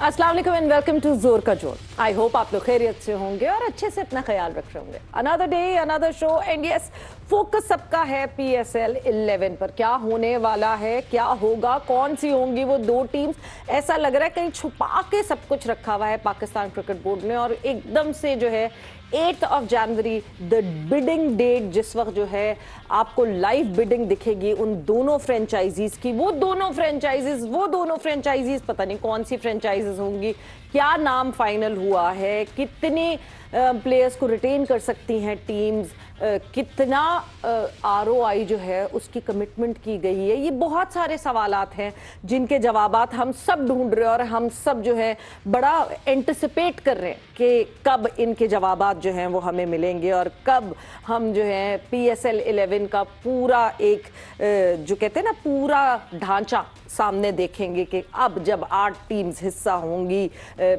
अस्सलाम वालेकुम and welcome to जोर का जोर। आई होप आप लोग खैरियत से होंगे और अच्छे से अपना ख्याल रख रहे होंगे। Another day another show and yes, focus सबका है PSL 11 पर। क्या होने वाला है, क्या होगा, कौन सी होंगी वो दो टीम्स। ऐसा लग रहा है कहीं छुपा के सब कुछ रखा हुआ है पाकिस्तान क्रिकेट बोर्ड ने, और एकदम से जो है 8 जनवरी द बिडिंग डेट, जिस वक्त जो है आपको लाइव बिडिंग दिखेगी उन दोनों फ्रेंचाइजीज की। वो दोनों फ्रेंचाइजीज पता नहीं कौन सी फ्रेंचाइजीज होंगी, क्या नाम फाइनल हुआ है, कितने प्लेयर्स को रिटेन कर सकती हैं टीम्स, कितना ROI जो है उसकी कमिटमेंट की गई है। ये बहुत सारे सवालात हैं जिनके जवाबात हम सब ढूंढ रहे हैं, और हम सब जो है बड़ा एंटिसिपेट कर रहे हैं कि कब इनके जवाबात जो हैं वो हमें मिलेंगे, और कब हम जो है PSL 11 का पूरा एक जो कहते हैं ना पूरा ढांचा सामने देखेंगे कि अब जब 8 टीम्स हिस्सा होंगी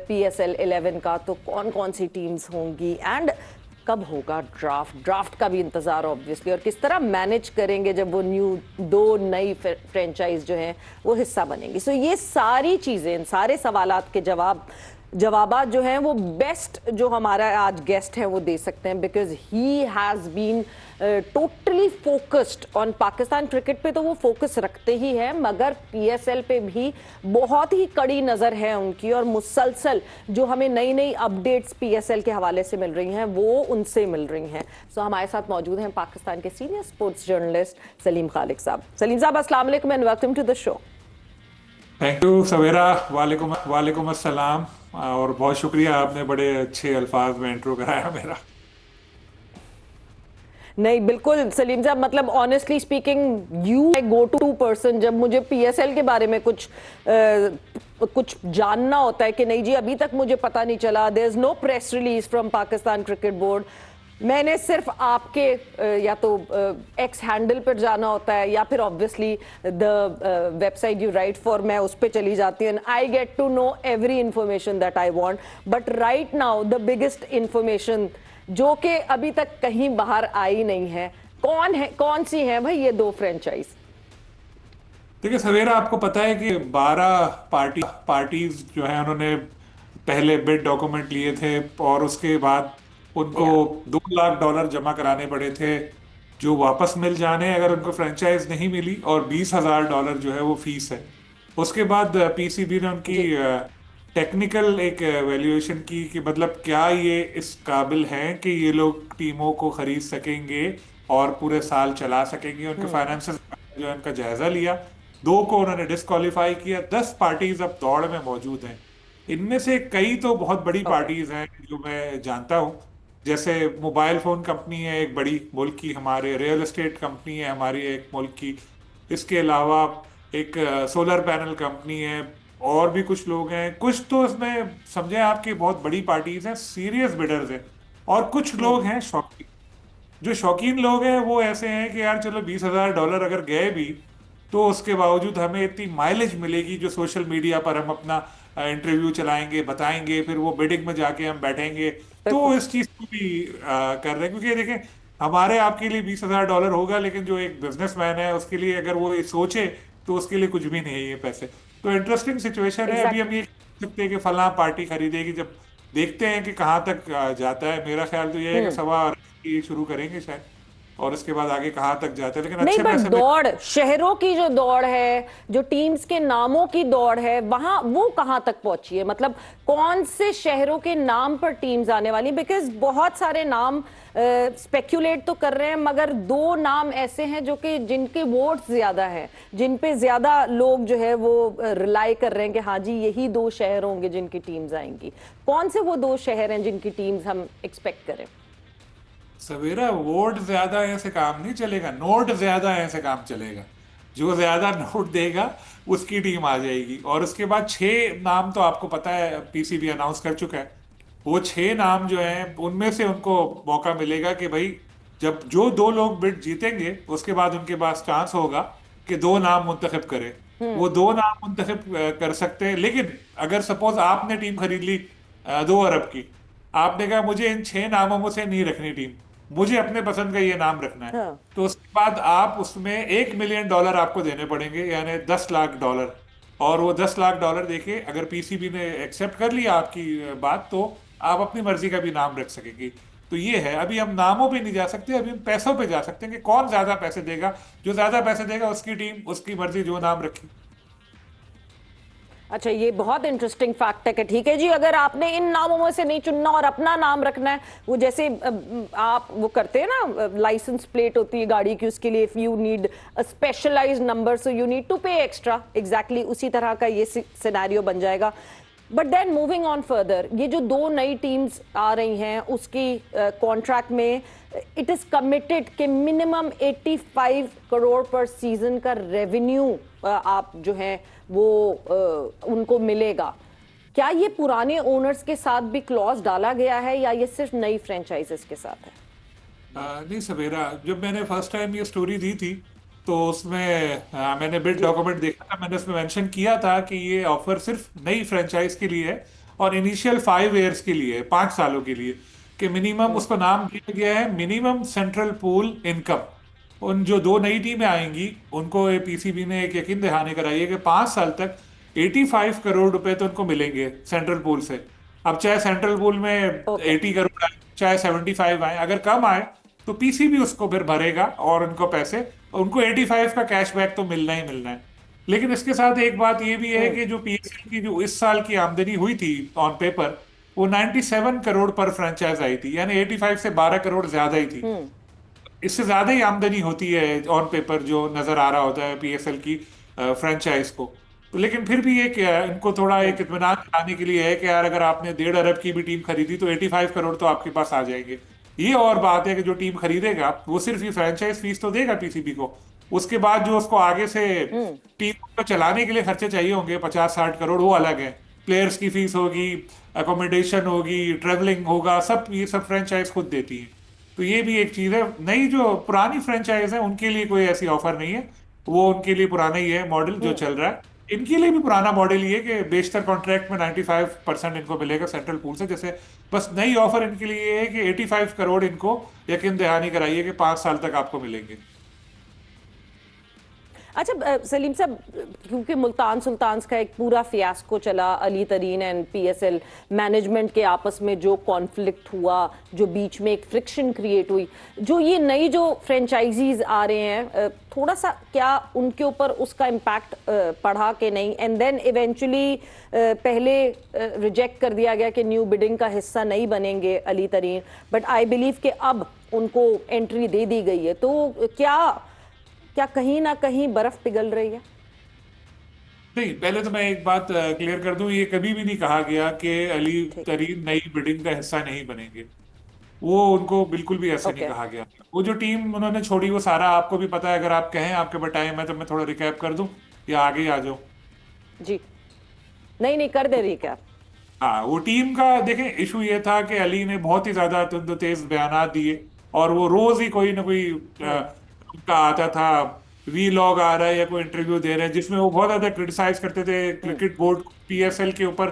PSL 11 का, तो कौन कौन सी टीम्स होंगी, एंड कब होगा ड्राफ्ट का भी इंतजार ऑब्वियसली, और किस तरह मैनेज करेंगे जब वो दो नई फ्रेंचाइज जो हैं वो हिस्सा बनेंगी। सो ये सारी चीजें, इन सारे सवालात के जवाबात जो हैं वो बेस्ट जो हमारा आज गेस्ट है वो दे सकते हैं, because he has been totally focused on Pakistan cricket पे। तो वो फोकस रखते ही हैं, मगर PSL पे भी बहुत ही कड़ी नजर है उनकी, और मुसलसल जो हमें नई नई अपडेट्स PSL के हवाले से मिल रही हैं वो उनसे मिल रही हैं। सो हमारे साथ मौजूद हैं पाकिस्तान के सीनियर स्पोर्ट्स जर्नलिस्ट सलीम खालिक साहब। सलीम साहब, अस्सलाम वालेकुम and welcome to the show. Thank you Savera. वालेकुम अस्सलाम। और बहुत शुक्रिया, आपने बड़े अच्छे अल्फाज में इंट्रो कराया मेरा। नहीं बिल्कुल सलीम साहब, मतलब honestly speaking you go to person जब मुझे PSL के बारे में कुछ जानना होता है कि नहीं जी अभी तक मुझे पता नहीं चला, there is no press release from Pakistan cricket board. मैंने सिर्फ आपके या तो एक्स हैंडल पर जाना होता है, या फिर obviously the website you write for, मैं उस पर चली जाती हूँ। I get to know every information that I want, but right now the biggest information जो कि अभी तक कहीं बाहर आई नहीं है, कौन सी है भाई ये दो फ्रेंचाइज। देखिए सवेरा, आपको पता है कि 12 पार्टीज जो है उन्होंने पहले बिड डॉक्यूमेंट लिए थे, और उसके बाद उनको या $2 लाख जमा कराने पड़े थे जो वापस मिल जाने अगर उनको फ्रेंचाइज नहीं मिली, और $20,000 जो है वो फीस है। उसके बाद PCB ने उनकी जी। टेक्निकल एक वैल्यूएशन की कि मतलब क्या ये इस काबिल हैं कि ये लोग टीमों को खरीद सकेंगे और पूरे साल चला सकेंगे। उनके फाइनेंसेस जो है उनका जायजा लिया, 2 को उन्होंने डिस्क्वालीफाई किया। 10 पार्टीज अब दौड़ में मौजूद हैं। इनमें से कई तो बहुत बड़ी ओके। पार्टीज हैं जो मैं जानता हूँ, जैसे मोबाइल फोन कंपनी है एक बड़ी मुल्क की, हमारे रियल एस्टेट कंपनी है हमारी एक मुल्क की, इसके अलावा एक सोलर पैनल कंपनी है, और भी कुछ लोग हैं। कुछ तो इसमें समझे आपकी बहुत बड़ी पार्टीज हैं, सीरियस बिडर्स हैं, और कुछ लोग हैं शौकीन। जो शौकीन लोग हैं वो ऐसे हैं कि यार चलो $20,000 अगर गए भी, तो उसके बावजूद हमें इतनी माइलेज मिलेगी जो सोशल मीडिया पर हम अपना इंटरव्यू चलाएंगे, बताएंगे, फिर वो बिडिंग में जाके हम बैठेंगे। तो बिल्कुल। इस चीज को भी कर रहे हैं, क्योंकि देखें हमारे आपके लिए $20,000 होगा, लेकिन जो एक बिजनेसमैन है उसके लिए अगर वो ये सोचे तो उसके लिए कुछ भी नहीं है ये पैसे। तो इंटरेस्टिंग सिचुएशन है। अभी हम एग्जैक्टली। ये कह सकते हैं कि फलां पार्टी खरीदेगी, जब देखते हैं कि कहाँ तक जाता है। मेरा ख्याल तो ये है कि सवा ये शुरू करेंगे शायद, और उसके बाद आगे कहाँ तक जाता है, लेकिन नहीं, अच्छे बट पैसे में। दौड़, शहरों की जो दौड़ है, जो टीम्स के नामों की दौड़ है, वहां वो कहां तक पहुंची है, मतलब कौन से शहरों के नाम पर टीम्स आने वाली। बिकॉज बहुत सारे नाम स्पेक्यूलेट तो कर रहे हैं, मगर 2 नाम ऐसे हैं जो कि जिनके वोट्स ज्यादा हैं, जिन पे ज्यादा लोग जो है वो रिलाई कर रहे हैं कि हाँ जी यही 2 शहर होंगे जिनकी टीम्स आएंगी। कौन से वो 2 शहर हैं जिनकी टीम्स हम एक्सपेक्ट करें। सवेरा, वोट ज्यादा है से काम नहीं चलेगा, नोट ज्यादा है से काम चलेगा। जो ज्यादा नोट देगा उसकी टीम आ जाएगी। और उसके बाद 6 नाम तो आपको पता है PCB अनाउंस कर चुका है। वो 6 नाम जो हैं उनमें से उनको मौका मिलेगा कि भाई जब जो 2 लोग बिड जीतेंगे उसके बाद उनके पास चांस होगा कि 2 नाम मुंतखब करें। वो 2 नाम मुंतखब कर सकते हैं, लेकिन अगर सपोज आपने टीम खरीद ली 2 अरब की, आपने कहा मुझे इन 6 नामों में से नहीं रखनी टीम, मुझे अपने पसंद का ये नाम रखना है, हाँ। तो उसके बाद आप उसमें $1 मिलियन आपको देने पड़ेंगे, यानी $10 लाख। और वो $10 लाख देके अगर पीसीबी ने एक्सेप्ट कर लिया आपकी बात, तो आप अपनी मर्जी का भी नाम रख सकेंगे। तो ये है, अभी हम नामों पे नहीं जा सकते, अभी हम पैसों पे जा सकते हैं कि कौन ज्यादा पैसे देगा। जो ज्यादा पैसे देगा उसकी टीम, उसकी मर्जी, जो नाम रखी। अच्छा, ये बहुत इंटरेस्टिंग फैक्ट है कि ठीक है जी, अगर आपने इन नामों में से नहीं चुनना और अपना नाम रखना है, वो जैसे आप वो करते हैं ना, लाइसेंस प्लेट होती है गाड़ी की, उसके लिए if you need a specialised number so you need to pay extra, exactly उसी तरह का ये सिनेरियो बन जाएगा। But then moving on further, ये जो दो नई टीम्स आ रही हैं उसकी कॉन्ट्रैक्ट में इट इज कमिटेड कि मिनिमम 85 करोड़ पर सीजन का रेवेन्यू आप जो है वो उनको मिलेगा। क्या ये पुराने ओनर्स के साथ भी क्लॉज डाला गया है या ये सिर्फ नई फ्रेंचाइजेस के साथ है? नहीं सवेरा, जब मैंने फर्स्ट टाइम ये स्टोरी दी थी तो उसमें मैंने बिड डॉक्यूमेंट देखा था, मैंने उसमें मेंशन किया था कि ये ऑफर सिर्फ नई फ्रेंचाइज के लिए है और इनिशियल 5 ईयर्स के लिए है, 5 सालों के लिए, कि मिनिमम उसको नाम दिया गया है मिनिमम सेंट्रल पूल इनकम। उन जो दो नई टीमें आएंगी उनको पीसीबी ने एक यकीन दहानी कराई है कि 5 साल तक 85 करोड़ रुपए तो उनको मिलेंगे सेंट्रल पूल से। अब चाहे सेंट्रल पूल में ओके 80 करोड़ आए, चाहे 75 आए, अगर कम आए तो पीसीबी उसको फिर भरेगा और उनको पैसे, उनको 85 का कैशबैक तो मिलना ही मिलना है। लेकिन इसके साथ एक बात ये भी है कि जो पीएसएल की जो इस साल की आमदनी हुई थी ऑन पेपर, वो 97 करोड़ पर फ्रेंचाइज आई थी, यानी 85 से 12 करोड़ ज्यादा ही थी। इससे ज्यादा ही आमदनी होती है ऑन पेपर जो नजर आ रहा होता है पीएसएल की फ्रेंचाइज को। तो लेकिन फिर भी ये क्या है, इनको थोड़ा एक इत्मीनान दिलाने के लिए है कि यार अगर आपने 1.5 अरब की भी टीम खरीदी तो 85 करोड़ तो आपके पास आ जाएंगे। ये और बात है कि जो टीम खरीदेगा वो सिर्फ ये फ्रेंचाइज फीस तो देगा पीसीबी को, उसके बाद जो उसको आगे से टीम को चलाने के लिए खर्चे चाहिए होंगे 50-60 करोड़, वो अलग है। प्लेयर्स की फीस होगी, अकोमोडेशन होगी, ट्रेवलिंग होगा, सब ये सब फ्रेंचाइज खुद देती है। तो ये भी एक चीज है। नई जो पुरानी फ्रेंचाइज है उनके लिए कोई ऐसी ऑफर नहीं है, वो उनके लिए पुराना ही है मॉडल जो चल रहा है। इनके लिए भी पुराना मॉडल ये है कि बेशतर कॉन्ट्रैक्ट में 95% इनको मिलेगा सेंट्रल पूल से। जैसे बस नई ऑफर इनके लिए ये है कि 85 करोड़ इनको यकीन दहानी कराइए कि 5 साल तक आपको मिलेंगे। अच्छा सलीम साहब, क्योंकि मुल्तान सुल्तान्स का एक पूरा फियास्को चला, अली तरीन एंड पीएसएल मैनेजमेंट के आपस में जो कॉन्फ्लिक्ट हुआ, जो बीच में एक फ्रिक्शन क्रिएट हुई, जो ये नई जो फ्रेंचाइजीज आ रहे हैं, थोड़ा सा क्या उनके ऊपर उसका इम्पैक्ट पड़ा कि नहीं? एंड देन इवेंचुअली पहले रिजेक्ट कर दिया गया कि न्यू बिडिंग का हिस्सा नहीं बनेंगे अली तरीन, बट आई बिलीव कि अब उनको एंट्री दे दी गई है। तो क्या कहीं ना कहीं बर्फ पिघल रही है? नहीं, पहले तो मैं एक बात क्लियर कर दूं, ये कभी भी नहीं कहा गया कि अली ठीक। तरीन नई बिडिंग का हिस्सा नहीं बनेंगे। वो उनको बिल्कुल भी ऐसे नहीं ओके कहा गया। वो जो टीम उन्होंने छोड़ी वो सारा आपको भी पता है, अगर आप कहें आपके पास टाइम है तो मैं थोड़ा रिकैप कर दूं या आगे ही आ जाऊं। जी, नहीं नहीं कर दे रही क्या? हाँ, वो टीम का देखें, इशू ये था कि अली ने बहुत ही ज्यादा तुंद तेज बयान दिए और वो रोज ही कोई ना कोई उनका आता था वी लॉग आ रहा है या कोई इंटरव्यू दे रहे हैं जिसमें वो बहुत ज्यादा क्रिटिसाइज करते थे क्रिकेट बोर्ड, पीएसएल के ऊपर,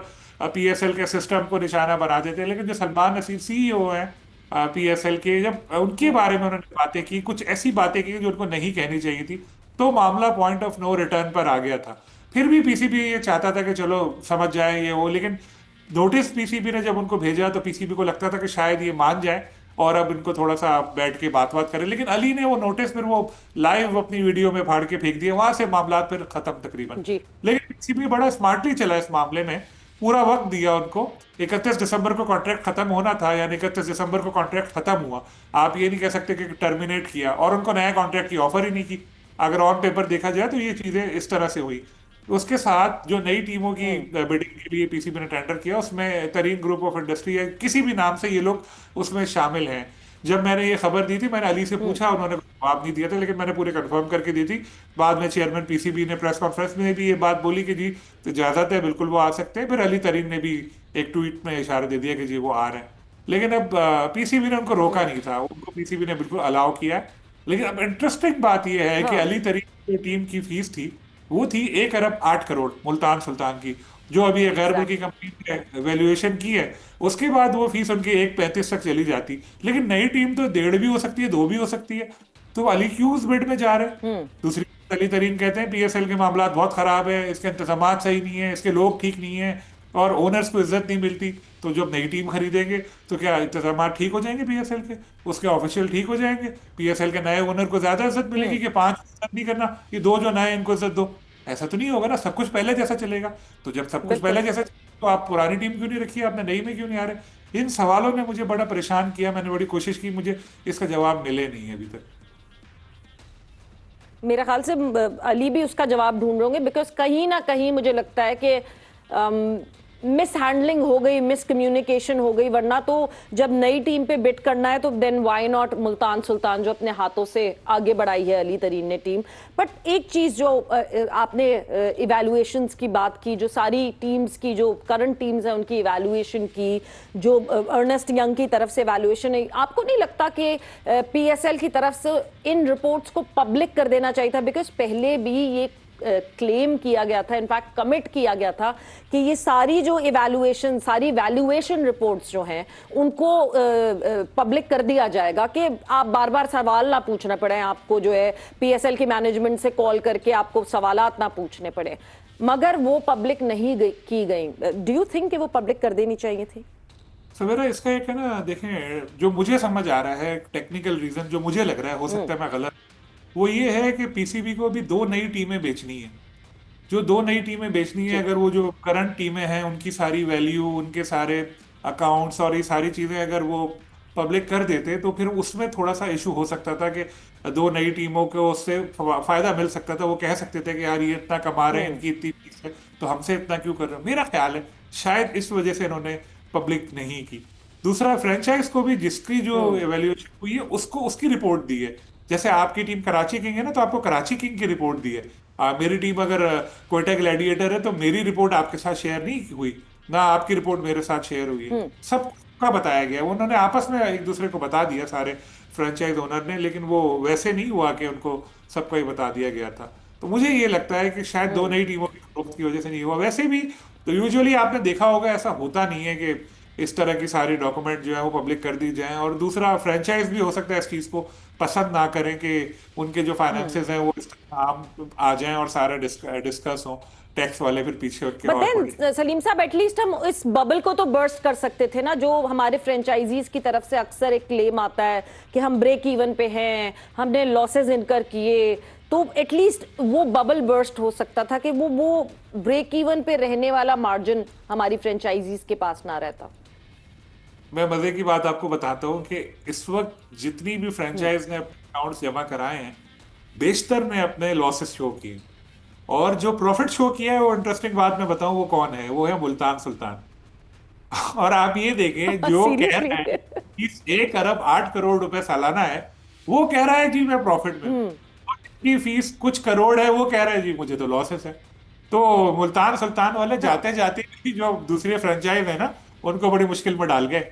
पीएसएल के सिस्टम को निशाना बनाते थे। लेकिन जो सलमान नसीर सीईओ हैं पीएसएल के, जब उनके बारे में उन्होंने बातें की, कुछ ऐसी बातें की जो उनको नहीं कहनी चाहिए थी, तो मामला पॉइंट ऑफ नो रिटर्न पर आ गया था। फिर भी पीसीबी ये चाहता था कि चलो समझ जाए ये वो, लेकिन नोटिस पीसीबी ने जब उनको भेजा तो पीसीबी को लगता था कि शायद ये मान जाए और अब इनको थोड़ा सा बैठ के बात करें। लेकिन अली ने वो नोटिस फिर वो लाइव अपनी वीडियो में फाड़ के फेंक दिया, वहां से मामला फिर खत्म तकरीबन। जी लेकिन पीसीबी बड़ा स्मार्टली चला इस मामले में, पूरा वक्त दिया उनको। 31 दिसंबर को कॉन्ट्रैक्ट खत्म होना था, यानी 31 दिसंबर को कॉन्ट्रैक्ट खत्म हुआ। आप ये नहीं कह सकते कि टर्मिनेट किया, और उनको नया कॉन्ट्रैक्ट की ऑफर ही नहीं की। अगर ऑन पेपर देखा जाए तो ये चीजें इस तरह से हुई। उसके साथ जो नई टीमों की बिडिंग के लिए पीसीबी ने टेंडर किया, उसमें तरीन ग्रुप ऑफ इंडस्ट्री है, किसी भी नाम से ये लोग उसमें शामिल हैं। जब मैंने ये खबर दी थी, मैंने अली से पूछा, उन्होंने जवाब नहीं दिया था, लेकिन मैंने पूरे कंफर्म करके दी थी। बाद में चेयरमैन पीसीबी ने प्रेस कॉन्फ्रेंस में भी ये बात बोली कि जी इजाजत है, बिल्कुल वो आ सकते हैं। फिर अली तरीन ने भी एक ट्वीट में इशारा दे दिया कि जी वो आ रहे हैं। लेकिन अब पीसीबी ने उनको रोका नहीं था, उनको पीसीबी ने बिल्कुल अलाउ किया है। लेकिन अब इंटरेस्टिंग बात यह है कि हाँ अली तरीन की टीम की फीस थी, वो थी 1 अरब 8 करोड़ मुल्तान सुल्तान की, जो अभी एक गैर मुल्की एग्जैक्टली। कंपनी ने वैल्यूएशन की है। उसके बाद वो फीस उनकी 1.35 तक चली जाती। लेकिन नई टीम तो 1.5 भी हो सकती है, 2 भी हो सकती है। तो अली क्यों उस बिड में जा रहे हैं? दूसरी अली तरीन कहते हैं पीएसएल के मामला बहुत खराब है, इसके इंतजाम सही नहीं है, इसके लोग ठीक नहीं है और ओनर्स को इज्जत नहीं मिलती। तो जब नई टीम खरीदेंगे तो क्या इंतजाम ठीक हो जाएंगे पीएसएल के, उसके ऑफिशियल ठीक हो जाएंगे, पीएसएल के नए ओनर को ज्यादा इज्जत मिलेगी कि पांच इज्जत नहीं करना, ये दो जो नए इनको इज्जत दो। ऐसा तो नहीं होगा ना, सब कुछ पहले जैसा चलेगा। तो जब सब कुछ बिल्कुल। पहले जैसा तो आप पुरानी टीम क्यों नहीं रखी, आपने नई में क्यों नहीं आ रहे? इन सवालों ने मुझे बड़ा परेशान किया, मैंने बड़ी कोशिश की, मुझे इसका जवाब मिले नहीं है अभी तक। मेरा ख्याल से अली भी उसका जवाब ढूंढ रहे होंगे, बिकॉज कहीं ना कहीं मुझे लगता है कि मिस हैंडलिंग हो गई, मिस कम्युनिकेशन हो गई। वरना तो जब नई टीम पे बिट करना है तो then why not Multan Sultan, जो अपने हाथों से आगे बढ़ाई है अली तरीन ने टीम। बट एक चीज जो आपने इवैल्यूएशंस की बात की, जो सारी टीम्स की, जो करंट टीम्स हैं उनकी इवैल्यूएशन की, जो अर्नेस्ट यंग की तरफ से इवैल्यूएशन है, आपको नहीं लगता कि पीएसएल की तरफ से इन रिपोर्ट्स को पब्लिक कर देना चाहिए था? बिकॉज पहले भी ये क्लेम किया गया था, इनफैक्ट कमिट किया गया था कि ये सारी जो इवैल्यूएशन, सारी वैल्यूएशन रिपोर्ट्स जो हैं उनको पब्लिक कर दिया जाएगा, कि आप बार बार सवाल ना पूछना पड़े आपको, जो है पीएसएल की मैनेजमेंट से कॉल करके आपको सवालात ना पूछने पड़े। मगर वो पब्लिक नहीं की गई। डू यू थिंक कि वो पब्लिक कर देनी चाहिए थी? सवेरा इसका एक है ना, देखें, जो मुझे समझ आ रहा है टेक्निकल रीजन, जो मुझे लग रहा है, हो सकता है मैं गलत, वो ये है कि पीसीबी को भी दो नई टीमें बेचनी है। जो दो नई टीमें बेचनी है, अगर वो जो करंट टीमें हैं उनकी सारी वैल्यू, उनके सारे अकाउंट्स और ये सारी चीजें अगर वो पब्लिक कर देते तो फिर उसमें थोड़ा सा इशू हो सकता था कि दो नई टीमों को उससे फायदा मिल सकता था। वो कह सकते थे कि यार ये इतना कमा रहे हैं, इनकी इतनी फीस है, तो हमसे इतना क्यों कर रहे हो। मेरा ख्याल है शायद इस वजह से इन्होंने पब्लिक नहीं की। दूसरा, फ्रेंचाइज को भी जिसकी जो एवेल्युएशन हुई है उसको उसकी रिपोर्ट दी है। जैसे आपकी टीम कराची किंग है ना, तो आपको कराची किंग की रिपोर्ट दी है। मेरी टीम अगर कोयटा ग्लैडिएटर है तो मेरी रिपोर्ट आपके साथ शेयर नहीं हुई, ना आपकी रिपोर्ट मेरे साथ शेयर हुई है। सबका बताया गया, उन्होंने आपस में एक दूसरे को बता दिया सारे फ्रेंचाइज ओनर ने, लेकिन वो वैसे नहीं हुआ कि उनको सबको ही बता दिया गया था। तो मुझे ये लगता है कि शायद दो नई टीमों की ग्रोथ की वजह से नहीं हुआ। वैसे भी तो यूजुअली आपने देखा होगा ऐसा होता नहीं है कि इस तरह की सारी डॉक्यूमेंट जो है वो पब्लिक कर दी जाएं। और दूसरा, फ्रेंचाइज भी हो सकता है इस चीज को पसंद ना करें कि उनके जो फाइनेंसेस हैं वो इस तरह आम आ जाएं और सारे डिस्कस हो, टैक्स वाले फिर पीछे के बट और देन सलीम साहब, एटलीस्ट हम इस बबल को तो बर्स्ट कर सकते थे ना, जो हमारे फ्रेंचाइजीज की तरफ से अक्सर एक क्लेम आता है कि हम ब्रेक इवन पे हैं, हमने लॉसेस इनकर किए। तो एटलीस्ट वो बबल बर्स्ट हो सकता था कि वो ब्रेक इवन पे रहने वाला मार्जिन हमारी फ्रेंचाइजीज के पास ना रहता। मैं मजे की बात आपको बताता हूँ कि इस वक्त जितनी भी फ्रेंचाइज ने अपने अकाउंट्स जमा कराए हैं, बेशतर ने अपने लॉसेस शो किए, और जो प्रॉफिट शो किया है, वो इंटरेस्टिंग बात मैं बताऊं वो कौन है, वो है मुल्तान सुल्तान। और आप ये देखें, जो कह रहा है कि 1 अरब 8 करोड़ रुपए सालाना है, वो कह रहा है जी मैं प्रॉफिट में हूं। और जिसकी फीस कुछ करोड़ है वो कह रहा है जी मुझे तो लॉसेस है। तो मुल्तान सुल्तान वाले जाते जाते ही जो दूसरे फ्रेंचाइज है ना, उनको बड़ी मुश्किल में डाल गए।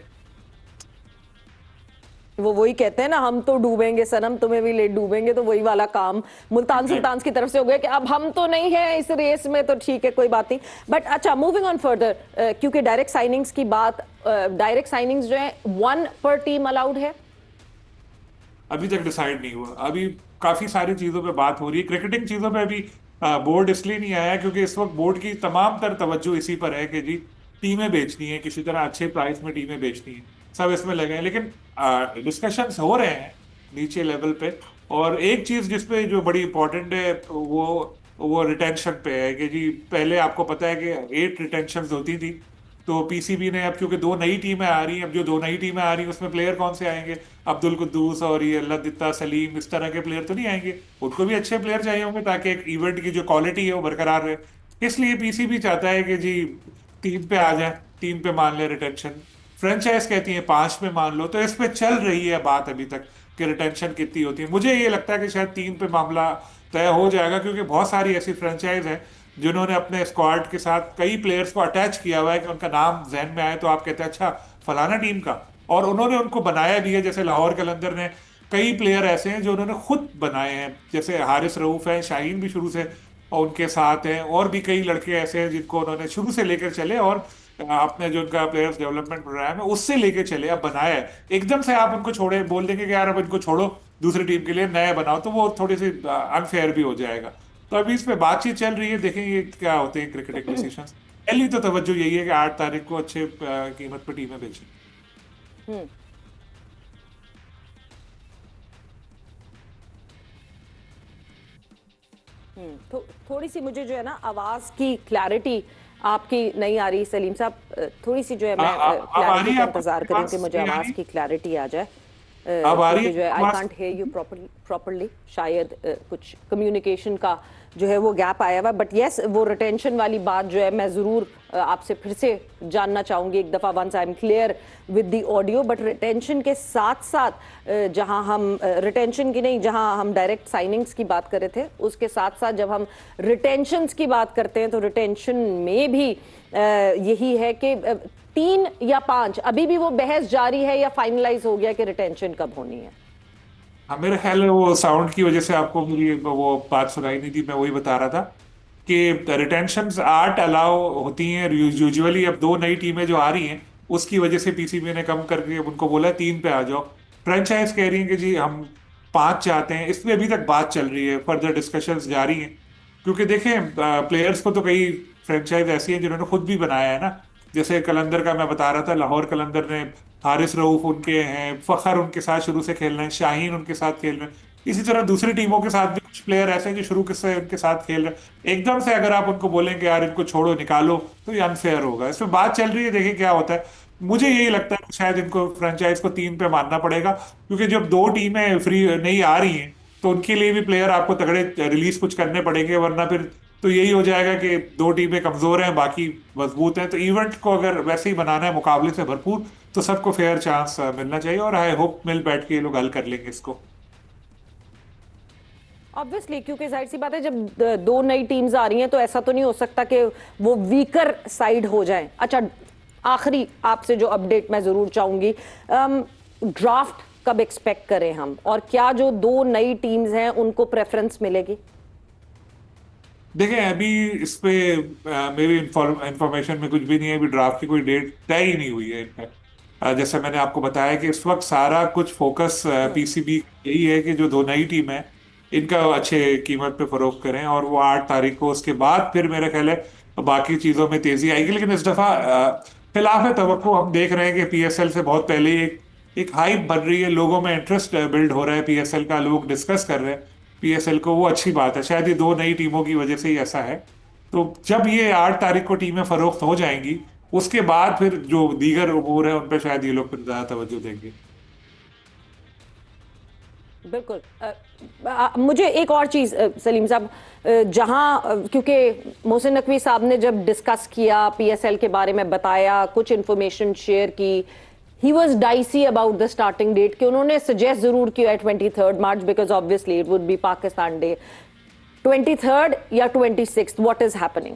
वो वही कहते हैं ना, हम तो डूबेंगे सनम, तुम्हें भी ले डूबेंगे। तो वही वाला काम मुल्तान सुल्तान की तरफ से हो गया कि अब हम तो नहीं है इस रेस में, तो ठीक है कोई बात नहीं। बट अच्छा, मूविंग ऑन फर्दर, क्योंकि डायरेक्ट साइनिंग्स की बात, डायरेक्ट साइनिंग्स जो है 1 पर टीम अलाउड है? अभी तक डिसाइड नहीं हुआ। अभी काफी सारी चीजों पे बात हो रही है, क्रिकेटिंग चीजों पे अभी बोर्ड इसलिए नहीं आया क्योंकि इस वक्त बोर्ड की तमाम तर तवज्जो इसी पर है कि जी टीमें बेचनी है, किसी तरह अच्छे प्राइस में टीमें बेचनी है, सब इसमें लगे हैं। लेकिन डिस्कशंस हो रहे हैं नीचे लेवल पे। और एक चीज जिसपे जो बड़ी इंपॉर्टेंट है वो रिटेंशन पे है कि जी पहले आपको पता है कि 8 रिटेंशन होती थी, तो पीसीबी ने अब क्योंकि दो नई टीमें आ रही हैं, अब जो दो नई टीमें आ रही हैं उसमें प्लेयर कौन से आएंगे? अब्दुल कुद्दूस और ये लदित्ता सलीम, इस तरह के प्लेयर तो नहीं आएंगे। उनको भी अच्छे प्लेयर चाहिए होंगे ताकि एक इवेंट की जो क्वालिटी है वो बरकरार रहे। इसलिए पीसीबी चाहता है कि जी 3 पे आ जाए, 3 पे मान ले रिटेंशन। फ्रेंचाइज कहती है 5 पे मान लो। तो इस पे चल रही है बात अभी तक कि रिटेंशन कितनी होती है। मुझे ये लगता है कि शायद 3 पे मामला तय हो जाएगा, क्योंकि बहुत सारी ऐसी फ्रेंचाइज है जिन्होंने अपने स्क्वाड के साथ कई प्लेयर्स को अटैच किया हुआ है कि उनका नाम जहन में आए तो आप कहते हैं अच्छा फलाना टीम का, और उन्होंने उनको बनाया भी है। जैसे लाहौर कलंदर ने कई प्लेयर ऐसे हैं जो उन्होंने खुद बनाए हैं, जैसे हारिस रऊफ है, शाहीन भी शुरू से और उनके साथ हैं, और भी कई लड़के ऐसे हैं जिनको उन्होंने शुरू से लेकर चले और अपने जो उनका प्लेयर्स डेवलपमेंट प्रोग्राम है उससे लेके चले, अब बनाया है। एकदम से आप उनको छोड़े, बोल देंगे कि यार अब इनको छोड़ो दूसरी टीम के लिए नए बनाओ, तो वो थोड़ी सी अनफेयर भी हो जाएगा। तो अभी इस पे बातचीत चल रही है, देखेंगे क्या होते हैं क्रिकेटिंग डिसीजंस। पहली तो तवज्जो यही है कि 8 तारीख को अच्छे कीमत पर टीमें बेचें। हम्म। थोड़ी सी मुझे जो है ना आवाज की क्लैरिटी आपकी नहीं आ रही सलीम साहब, थोड़ी सी जो है मैं अब आ रही क्लैरिटी है का आपको इंतजार मेरी करूं बात? कि मुझे नहीं आ आवाज रही? की क्लैरिटी आ जाए, अब आ रही क्योंकि जो है है आई आवाज? कांट हेयर यू प्रॉपरली, शायद कुछ कम्युनिकेशन का जो है वो गैप आया हुआ। बट यस, वो रिटेंशन वाली बात जो है मैं ज़रूर आपसे फिर से जानना चाहूंगी एक दफ़ा, once I am clear with the audio. But retention के साथ साथ जहां हम रिटेंशन की नहीं, जहां हम डायरेक्ट साइनिंग्स की बात कर रहे थे, उसके साथ साथ जब हम रिटेंशंस की बात करते हैं तो रिटेंशन में भी यही है कि 3 या 5, अभी भी वो बहस जारी है या फाइनलाइज हो गया कि रिटेंशन कब होनी है? हाँ, मेरे ख्याल में वो साउंड की वजह से आपको मेरी वो बात सुनाई नहीं थी। मैं वही बता रहा था कि रिटेंशन 8 अलाउ होती हैं यूजुअली। अब 2 नई टीमें जो आ रही हैं उसकी वजह से पीसीबी ने कम करके उनको बोला 3 पे आ जाओ। फ्रेंचाइज कह रही है कि जी हम 5 चाहते हैं। इसमें अभी तक बात चल रही है, फर्दर डिस्कशंस जारी हैं। क्योंकि देखें, प्लेयर्स को तो कई फ्रेंचाइज ऐसी हैं जिन्होंने खुद भी बनाया है ना। जैसे कलंदर का मैं बता रहा था, लाहौर कलंदर ने, हारिस रऊफ उनके हैं, फखर उनके साथ शुरू से खेल रहे हैं, शाहीन उनके साथ खेल रहे हैं। इसी तरह दूसरी टीमों के साथ भी कुछ प्लेयर ऐसे हैं जो शुरू से उनके साथ खेल रहे हैं। एकदम से अगर आप उनको बोलेंगे यार इनको छोड़ो निकालो, तो ये अनफेयर होगा। इसमें बात चल रही है, देखिए क्या होता है। मुझे यही लगता है कि शायद इनको फ्रेंचाइज को 3 पे मानना पड़ेगा, क्योंकि जब 2 टीमें फ्री नहीं आ रही हैं तो उनके लिए भी प्लेयर आपको तगड़े रिलीज कुछ करने पड़ेंगे, वरना फिर तो यही हो जाएगा कि 2 टीमें कमजोर हैं बाकी मजबूत हैं। तो इवेंट को अगर वैसे ही बनाना है मुकाबले से भरपूर, तो सबको फेयर चांस मिलना चाहिए, और आई होप मिल बैठ के ये लोग हल कर लेंगे इसको। ऑब्वियसली, क्योंकि जाहिर सी बात है जब 2 नई टीम्स आ रही हैं तो ऐसा तो नहीं हो सकता कि वो वीकर साइड हो जाएं। अच्छा, आखिरी आपसे जो अपडेट मैं जरूर चाहूंगी, ड्राफ्ट कब एक्सपेक्ट करें हम, और क्या जो 2 नई टीम्स हैं उनको प्रेफरेंस मिलेगी? देखें, अभी इस पे मेरी इंफॉर्मेशन में कुछ भी नहीं है। अभी ड्राफ्ट की कोई डेट तय ही नहीं हुई है इनफैक्ट। जैसे मैंने आपको बताया कि इस वक्त सारा कुछ फोकस पीसीबी यही है कि जो 2 नई टीम है इनका अच्छे कीमत पे फरोख्त करें, और वो 8 तारीख को, उसके बाद फिर मेरा ख्याल है बाकी चीजों में तेजी आएगी। लेकिन इस दफा खिलाफ है तवक्को, हम देख रहे हैं कि पीएसएल से बहुत पहले ही एक हाइप बन रही है, लोगों में इंटरेस्ट बिल्ड हो रहा है पीएसएल का, लोग डिस्कस कर रहे हैं पीएसएल को। वो अच्छी बात है, शायद ये 2 नई टीमों की वजह से ही ऐसा है। तो जब ये 8 तारीख को टीमें फरोख्त हो जाएंगी, उसके बाद फिर जो दीगर उमूर है उन पर शायद ये लोग फिर ज्यादा तवज्जो देंगे। बिल्कुल। मुझे एक और चीज सलीम साहब, जहां क्योंकि मोहसिन नकवी साहब ने जब डिस्कस किया पीएसएल के बारे में, बताया, कुछ इंफॉर्मेशन शेयर की, he was dicey about the starting date, कि उन्होंने सजेस्ट जरूर किया है 23 मार्च, because obviously it would be Pakistan day. 23 या 26, व्हाट इज हैपनिंग?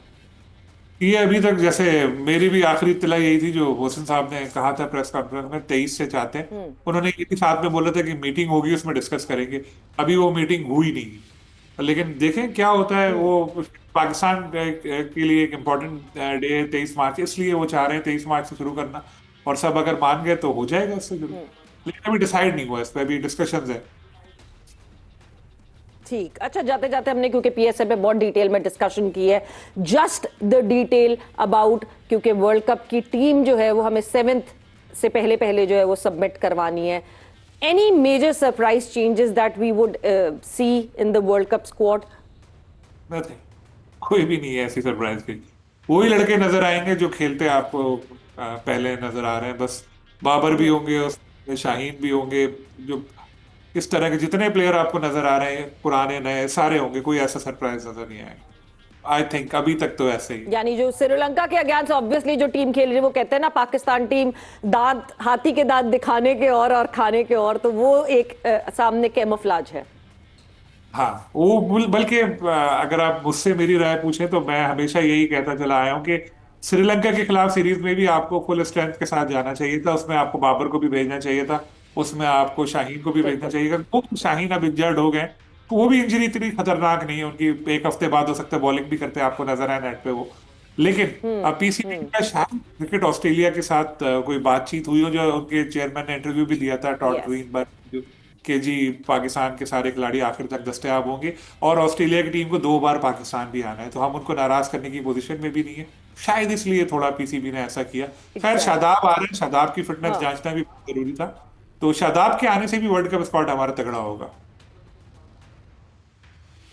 ये अभी तक, जैसे मेरी भी आखिरी इत्तला यही थी जो मोहसिन साहब ने कहा था प्रेस कॉन्फ्रेंस में, 23 से चाहते हैं। उन्होंने ये भी साथ में बोला था कि मीटिंग होगी उसमें डिस्कस करेंगे। अभी वो मीटिंग हुई नहीं, लेकिन देखें क्या होता है। वो पाकिस्तान के लिए एक इम्पोर्टेंट डे है 23 मार्च, इसलिए वो चाह रहे हैं 23 मार्च से शुरू करना, और सब अगर मान गए तो हो जाएगा उससे शुरू। लेकिन अभी डिसाइड नहीं हुआ, इस पर अभी डिस्कशंस है। ठीक। अच्छा, जाते जाते हमने क्योंकि पीएसएल पे बहुत डिटेल में डिस्कशन की है, जस्ट द डिटेल अबाउट, क्योंकि वर्ल्ड कप की टीम जो है वो हमें 7th से पहले पहले जो है वो सबमिट करवानी है। Any major surprise changes that we would see in the World Cup squad? Nothing, कोई भी नहीं है ऐसी सरप्राइज की। वही लड़के नजर आएंगे जो खेलते आपको पहले नजर आ रहे हैं बस। बाबर भी होंगे, उसमें शाहीन भी होंगे, जो इस तरह के जितने प्लेयर आपको नजर आ रहे हैं पुराने नए सारे होंगे। कोई ऐसा सरप्राइज नजर नहीं आएगा आई थिंक, अभी तक तो ऐसे ही। यानी जो श्रीलंका के अगेंस्ट ऑब्वियसली जो टीम खेल रही है, वो कहते हैं ना पाकिस्तान टीम दांत, हाथी के दांत दिखाने के और खाने के और, तो वो एक सामने कैमोफ्लाज है। हाँ, वो बल्कि अगर आप मुझसे मेरी राय पूछें तो मैं हमेशा यही कहता चला आया हूँ कि श्रीलंका के खिलाफ सीरीज में भी आपको फुल स्ट्रेंथ के साथ जाना चाहिए था। उसमें आपको बाबर को भी भेजना चाहिए था, उसमें आपको शाहीन को भी भेजना बिल्कुल। चाहिए था। वो शाहीन अब इंजर्ड हो गए, तो वो भी इंजरी इतनी खतरनाक नहीं है उनकी, 1 हफ्ते बाद हो सकता है बॉलिंग भी करते आपको नजर आए नेट पे वो। लेकिन अब पीसीबी का शायद क्रिकेट ऑस्ट्रेलिया के साथ कोई बातचीत हुई हो, जो उनके चेयरमैन ने इंटरव्यू भी दिया था, टॉड यस। ग्रीन, कि जी पाकिस्तान के सारे खिलाड़ी आखिर तक दस्तयाब होंगे और ऑस्ट्रेलिया की टीम को 2 बार पाकिस्तान भी आना है, तो हम उनको नाराज करने की पोजीशन में भी नहीं है। शायद इसलिए थोड़ा पीसीबी ने ऐसा किया। खैर Exactly. शादाब आ रहे हैं, शादाब की फिटनेस हाँ जांचना भी बहुत जरूरी था, तो शादाब के आने से भी वर्ल्ड कप स्पॉट हमारा तगड़ा होगा।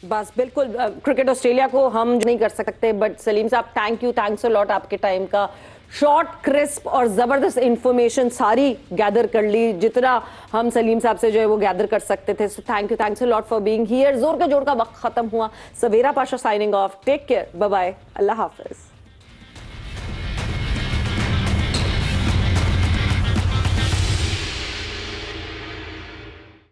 बस बिल्कुल, क्रिकेट ऑस्ट्रेलिया को हम नहीं कर सकते, बट सलीम साहब thank you, thanks a lot, आपके टाइम का शॉर्ट क्रिस्प और जबरदस्त इंफॉर्मेशन सारी गैदर कर ली जितना हम सलीम साहब से जो है वो गैदर कर सकते थे। So thank you, thanks a lot for being here. जोर का जोड़ का वक्त खत्म हुआ। Savera Pasha signing off, take care, bye bye, अल्लाह हाफिज।